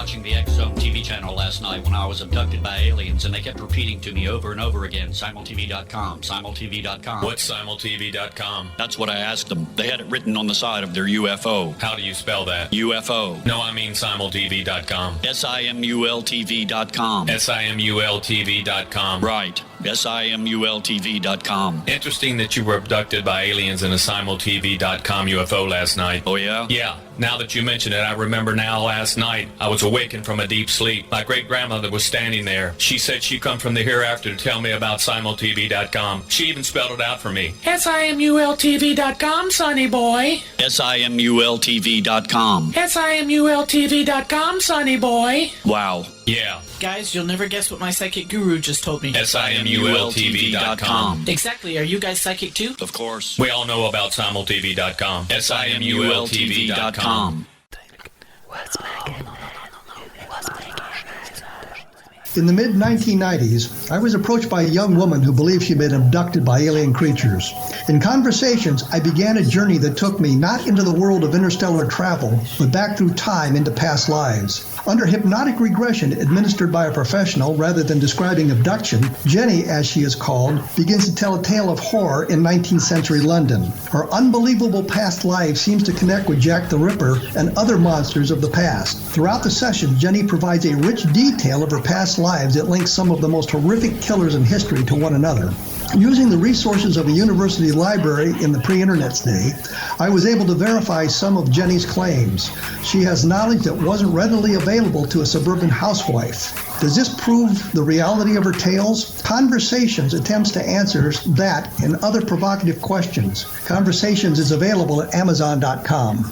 watching the X Zone TV channel last night when I was abducted by aliens, and they kept repeating to me over and over again, simultv.com, simultv.com. What's simultv.com? That's what I asked them. They had it written on the side of their UFO. How do you spell that? UFO. No, I mean simultv.com. simultv.com. simultv.com. Right. simultv.com. Interesting that you were abducted by aliens in a simultv.com UFO last night. Oh, yeah? Yeah. Now that you mention it, I remember now last night I was awakened from a deep sleep. My great-grandmother was standing there. She said she come from the hereafter to tell me about simultv.com. She even spelled it out for me. simultv.com, sonny boy. simultv.com. simultv.com, sonny boy. Wow. Yeah. Guys, you'll never guess what my psychic guru just told me. simultv.com. Exactly. Are you guys psychic too? Of course. We all know about simultv.com. simultv.com. In the mid-1990s, I was approached by a young woman who believed she'd been abducted by alien creatures. In conversations, I began a journey that took me not into the world of interstellar travel, but back through time into past lives. Under hypnotic regression administered by a professional rather than describing abduction, Jenny, as she is called, begins to tell a tale of horror in 19th century London. Her unbelievable past life seems to connect with Jack the Ripper and other monsters of the past. Throughout the session, Jenny provides a rich detail of her past lives that links some of the most horrific killers in history to one another. Using the resources of a university library in the pre-internet day, I was able to verify some of Jenny's claims. She has knowledge that wasn't readily available to a suburban housewife. Does this prove the reality of her tales? Conversations attempts to answer that and other provocative questions. Conversations is available at Amazon.com.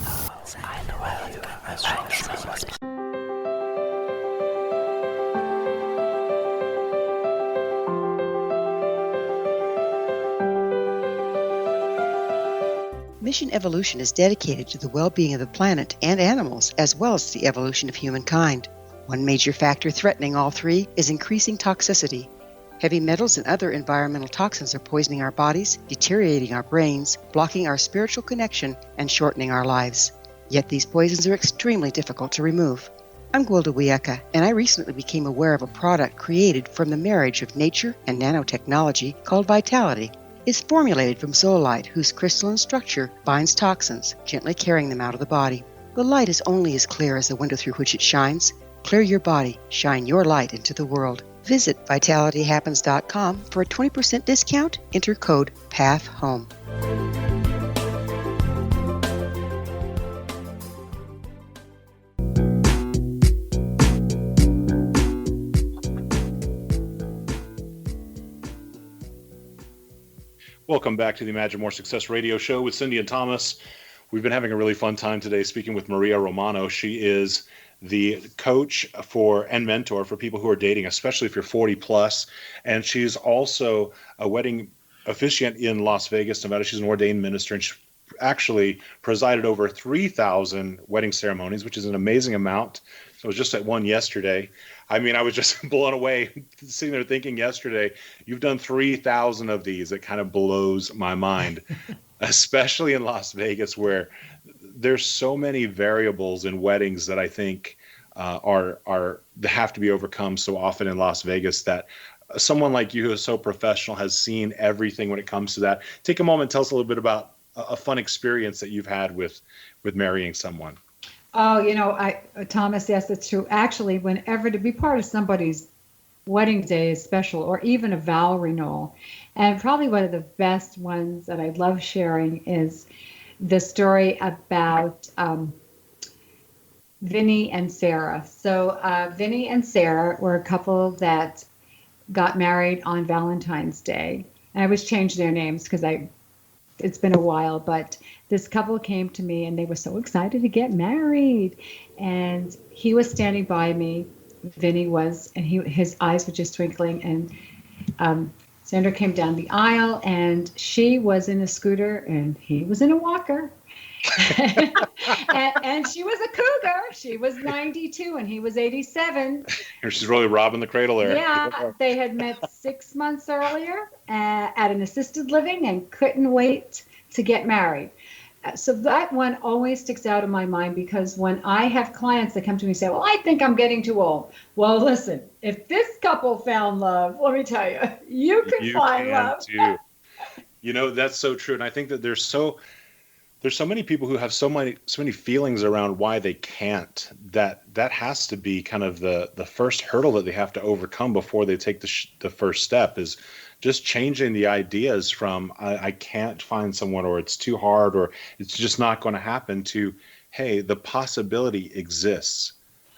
Mission Evolution is dedicated to the well-being of the planet and animals, as well as the evolution of humankind. One major factor threatening all three is increasing toxicity. Heavy metals and other environmental toxins are poisoning our bodies, deteriorating our brains, blocking our spiritual connection, and shortening our lives. Yet these poisons are extremely difficult to remove. I'm Gwilda Wiyaka, and I recently became aware of a product created from the marriage of nature and nanotechnology called Vitality. It's formulated from zoolite, whose crystalline structure binds toxins, gently carrying them out of the body. The light is only as clear as the window through which it shines. Clear your body, shine your light into the world. Visit vitalityhappens.com for a 20% discount. Enter code PATHHOME. Welcome back to the Imagine More Success radio show with Cindy and Thomas. We've been having a really fun time today speaking with Maria Romano. She is the coach for and mentor for people who are dating, especially if you're 40 plus. And she's also a wedding officiant in Las Vegas, Nevada. She's an ordained minister, and she actually presided over 3,000 wedding ceremonies, which is an amazing amount. So I was just at one yesterday. I mean, I was just blown away sitting there thinking yesterday, you've done 3,000 of these. It kind of blows my mind, especially in Las Vegas, where there's so many variables in weddings that I think have to be overcome so often in Las Vegas, that someone like you who is so professional has seen everything when it comes to that. Take a moment and tell us a little bit about a fun experience that you've had with marrying someone. Oh, Thomas, yes, that's true. Actually, whenever to be part of somebody's wedding day is special, or even a vow renewal. And probably one of the best ones that I love sharing is the story about Vinny and Sarah. So Vinny and Sarah were a couple that got married on Valentine's Day. And I always change their names because it's been a while, but this couple came to me and they were so excited to get married. And he was standing by me, Vinny was, and his eyes were just twinkling. And Sandra came down the aisle, and she was in a scooter and he was in a walker. and she was a cougar. She was 92 and he was 87. She's really robbing the cradle there. Yeah, they had met 6 months earlier at an assisted living and couldn't wait to get married. So that one always sticks out in my mind, because when I have clients that come to me and say, well, I think I'm getting too old. Well, listen, if this couple found love, let me tell you, you can find love too. That's so true. And I think that there's so many people who have so many feelings around why they can't, that has to be kind of the first hurdle that they have to overcome before they take the first step, is just changing the ideas from I can't find someone, or it's too hard, or it's just not going to happen, to, hey, the possibility exists.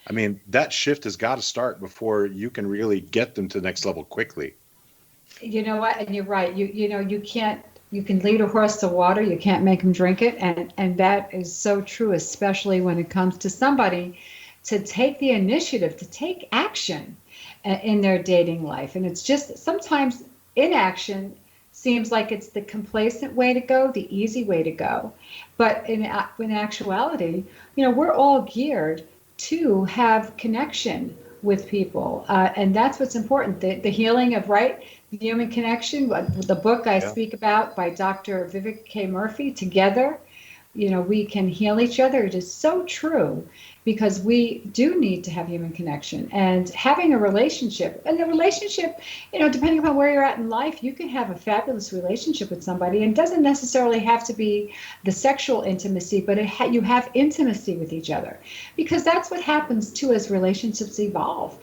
I mean, that shift has got to start before you can really get them to the next level quickly. You know what? And you're right. You can lead a horse to water. You can't make him drink it. And that is so true, especially when it comes to somebody to take the initiative, to take action in their dating life. And it's just sometimes inaction seems like it's the complacent way to go, the easy way to go. But in actuality, we're all geared to have connection with people. And that's what's important. The healing of, the human connection, the book I speak about by Dr. Vivek K. Murphy, Together, we can heal each other. It is so true, because we do need to have human connection, and having a relationship. And the relationship, depending upon where you're at in life, you can have a fabulous relationship with somebody, and it doesn't necessarily have to be the sexual intimacy, but you have intimacy with each other, because that's what happens too as relationships evolve.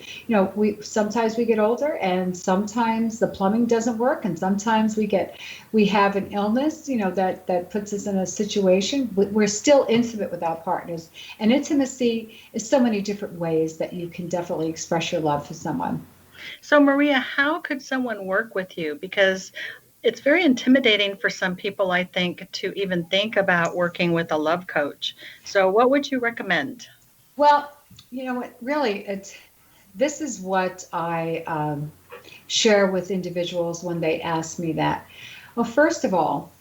Sometimes we get older, and sometimes the plumbing doesn't work, and sometimes we have an illness, that puts us in a situation. We're still intimate with our partners, and intimacy is so many different ways that you can definitely express your love for someone. So Maria, how could someone work with you? Because it's very intimidating for some people, I think, to even think about working with a love coach. So what would you recommend? Well, this is what I share with individuals when they ask me that. Well, first of all,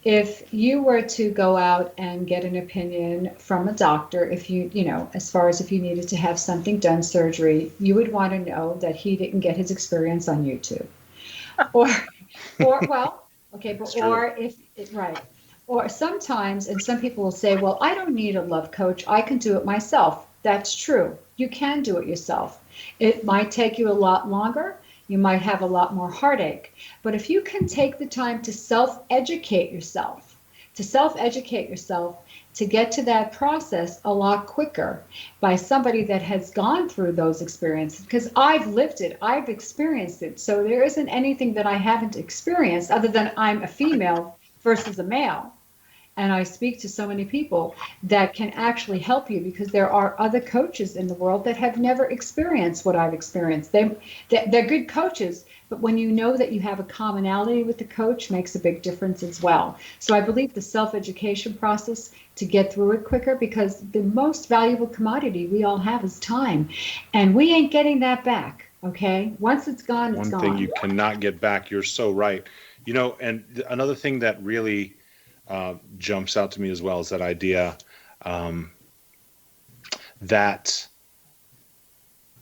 if you were to go out and get an opinion from a doctor, if as far as if you needed to have something done, surgery, you would want to know that he didn't get his experience on YouTube. Or sometimes, and some people will say, well, I don't need a love coach. I can do it myself. That's true. You can do it yourself. It might take you a lot longer. You might have a lot more heartache. But if you can take the time to self-educate yourself, to get to that process a lot quicker by somebody that has gone through those experiences, because I've lived it, I've experienced it. So there isn't anything that I haven't experienced other than I'm a female versus a male. And I speak to so many people that can actually help you, because there are other coaches in the world that have never experienced what I've experienced. They're good coaches, but when you know that you have a commonality with the coach, makes a big difference as well. So I believe the self-education process to get through it quicker, because the most valuable commodity we all have is time, and we ain't getting that back. Okay, once it's gone, it's gone. One thing you cannot get back. You're so right. And another thing that really jumps out to me as well is that idea that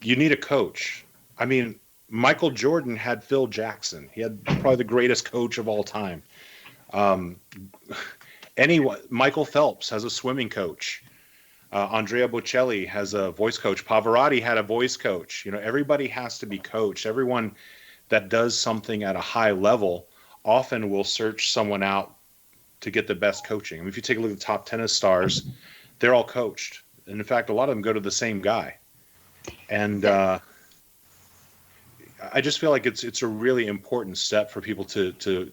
you need a coach. I mean, Michael Jordan had Phil Jackson. He had probably the greatest coach of all time. Michael Phelps has a swimming coach. Andrea Bocelli has a voice coach. Pavarotti had a voice coach. Everybody has to be coached. Everyone that does something at a high level often will search someone out to get the best coaching. I mean, if you take a look at the top tennis stars, they're all coached. And in fact, a lot of them go to the same guy. And I just feel like it's a really important step for people to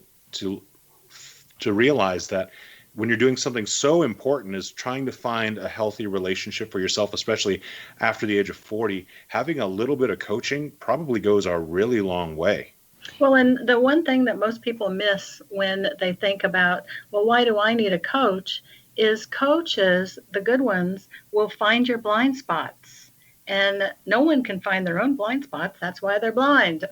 realize that when you're doing something so important as trying to find a healthy relationship for yourself, especially after the age of 40, having a little bit of coaching probably goes a really long way. Well, and the one thing that most people miss when they think about, well, why do I need a coach, is coaches, the good ones, will find your blind spots. And no one can find their own blind spots. That's why they're blind.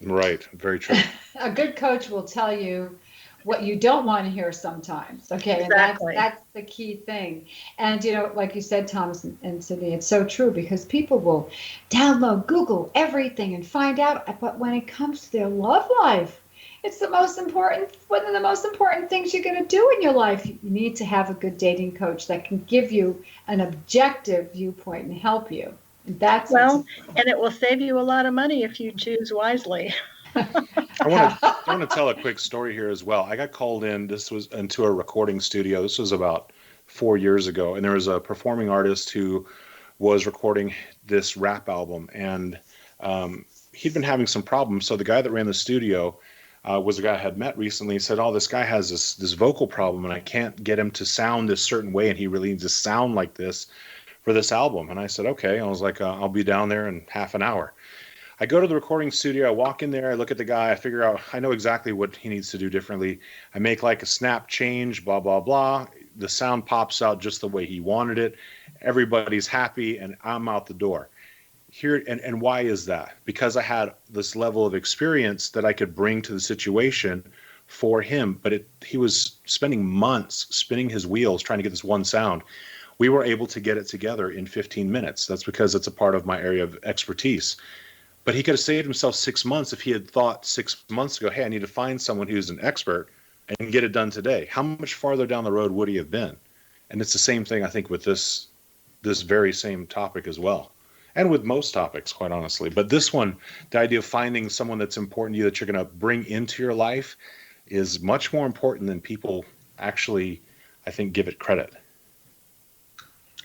Right. Very true. A good coach will tell you what you don't want to hear sometimes. Okay. Exactly. And that's the key thing. And, like you said, Thomas and Sydney, it's so true, because people will download, Google everything and find out. But when it comes to their love life, It's the most important, one of the most important things you're going to do in your life. You need to have a good dating coach that can give you an objective viewpoint and help you. And that's and it will save you a lot of money if you choose wisely. I want to tell a quick story here as well. I got called in. This was into a recording studio. This was about 4 years ago, and there was a performing artist who was recording this rap album, and he'd been having some problems. So the guy that ran the studio was a guy I had met recently. He said, "Oh, this guy has this vocal problem, and I can't get him to sound this certain way, and he really needs to sound like this for this album." And I said, "Okay." I was like, "I'll be down there in half an hour." I go to the recording studio. I walk in there. I look at the guy. I figure out, I know exactly what he needs to do differently. I make like a snap change, blah, blah, blah. The sound pops out just the way he wanted it. Everybody's happy, and I'm out the door. Here, and why is that? Because I had this level of experience that I could bring to the situation for him, but he was spending months spinning his wheels trying to get this one sound. We were able to get it together in 15 minutes. That's because it's a part of my area of expertise. But he could have saved himself 6 months if he had thought 6 months ago, hey, I need to find someone who's an expert and get it done today. How much farther down the road would he have been? And it's the same thing, I think, with this very same topic as well. And with most topics, quite honestly. But this one, the idea of finding someone that's important to you that you're going to bring into your life is much more important than people actually, I think, give it credit.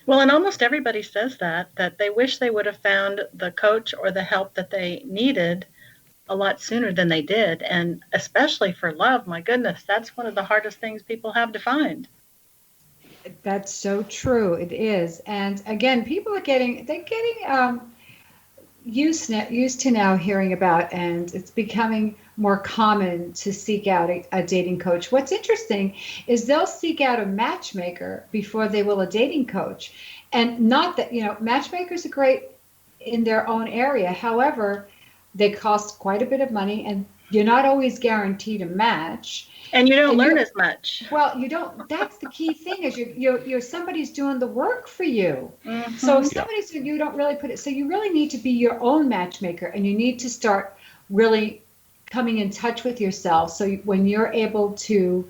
Well, and almost everybody says that they wish they would have found the coach or the help that they needed a lot sooner than they did. And especially for love, my goodness, that's one of the hardest things people have to find. That's so true. It is. And again, people are getting used to now hearing about, and it's becoming more common to seek out a dating coach. What's interesting is they'll seek out a matchmaker before they will a dating coach. And not that, matchmakers are great in their own area. However, they cost quite a bit of money, and you're not always guaranteed a match. And you don't learn as much. Well, you don't. That's the key thing is you're somebody's doing the work for you. Mm-hmm. So somebody's you don't really put it. So you really need to be your own matchmaker, and you need to start really coming in touch with yourself. So when you're able to,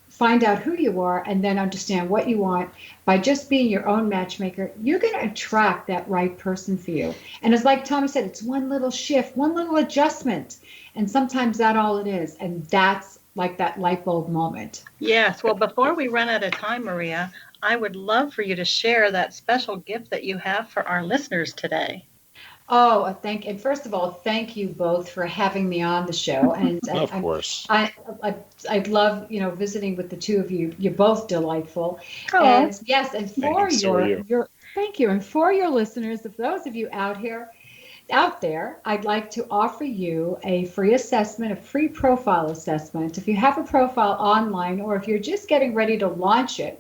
find out who you are and then understand what you want by just being your own matchmaker, you're going to attract that right person for you. And it's like Tommy said, it's one little shift, one little adjustment. And sometimes that's all it is. And that's like that light bulb moment. Yes. Well, before we run out of time, Maria, I would love for you to share that special gift that you have for our listeners today. Oh, and first of all, thank you both for having me on the show. And of course, I love visiting with the two of you. You're both delightful. Oh. And yes, and for your thank you, and for your listeners, if those of you out there, I'd like to offer you a free assessment, a free profile assessment. If you have a profile online, or if you're just getting ready to launch it,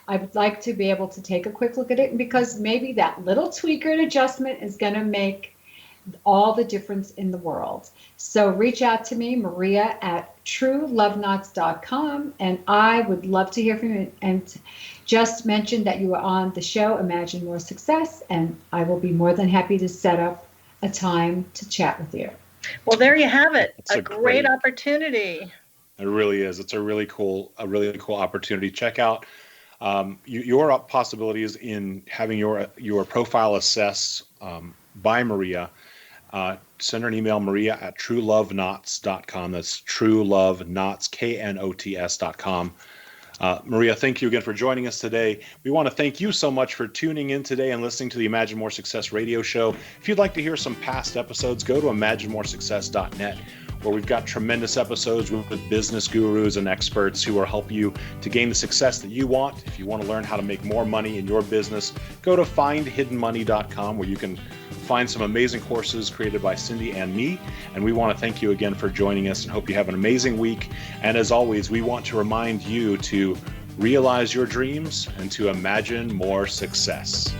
I would like to be able to take a quick look at it, because maybe that little tweaker and adjustment is going to make all the difference in the world. So reach out to me, Maria at trueloveknots.com, and I would love to hear from you. And just mention that you are on the show, Imagine More Success, and I will be more than happy to set up a time to chat with you. Well, there you have it. A great opportunity. It really is. It's a really cool opportunity. Check out your possibilities in having your profile assessed by Maria. Send her an email, Maria at trueloveknots.com. That's trueloveknots, KNOTS.com. Maria, thank you again for joining us today. We want to thank you so much for tuning in today and listening to the Imagine More Success radio show. If you'd like to hear some past episodes, go to imaginemoresuccess.net, where we've got tremendous episodes with business gurus and experts who will help you to gain the success that you want. If you want to learn how to make more money in your business, go to findhiddenmoney.com, where you can find some amazing courses created by Cindy and me. And we want to thank you again for joining us and hope you have an amazing week. And as always, we want to remind you to realize your dreams and to imagine more success.